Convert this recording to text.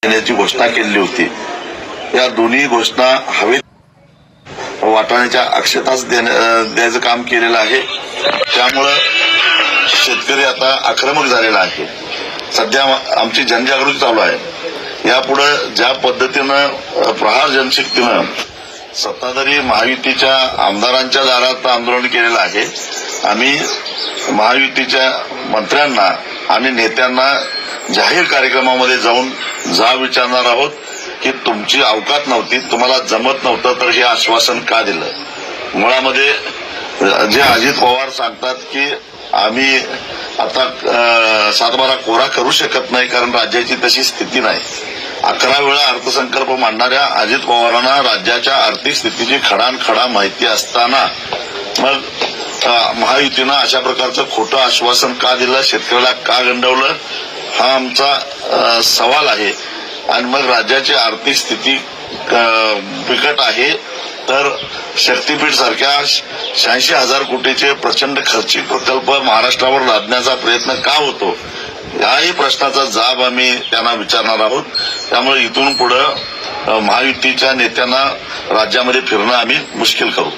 देण्याची घोषणा केलेली होती। या दोन्ही घोषणा हवेत वाटाण्याच्या अक्षताच द्यायचं काम केलेलं आहे। त्यामुळे शेतकरी आता आक्रमक झालेला आहे। सध्या आमची जनजागृती चालू आहे। यापुढे ज्या पद्धतीनं प्रहार जनशक्तीनं सत्ताधारी महायुतीच्या आमदारांच्या दारात आंदोलन केलेलं आहे, आम्ही महायुतीच्या मंत्र्यांना आणि नेत्यांना जाहीर कार्यक्रमामध्ये जाऊन विचारणार आहोत की तुमची अवकात नव्हती, तुम्हाला जमत नव्हतं तर हे आश्वासन का दिलं। मुळामध्ये जे अजित पवार सांगतात की आम्ही आता 7-12 कोरा करू शकत नाही कारण राज्याची तशी स्थिती नाही। 11 वेळा अर्थसंकल्प मांडणाऱ्या अजित पवारांना राज्याच्या आर्थिक स्थितीची खडानखडा माहिती असताना मग महायुतीनं अशा प्रकारचं खोटं आश्वासन का दिलं, शेतकऱ्याला का गंडवलं, हा आमचा सवाल आहे। आणि मग राज्याची आर्थिक स्थिती बिकट आहे तर शक्तीपीठ सारख्या 86,000 कोटीचे प्रचंड खर्चिक प्रकल्प महाराष्ट्रावर लादण्याचा प्रयत्न का होतो, याही प्रश्नाचा जाब आम्ही त्यांना विचारणार आहोत। त्यामुळे इथून पुढे महायुतीच्या नेत्यांना राज्यामध्ये फिरणं आम्ही मुश्किल करू।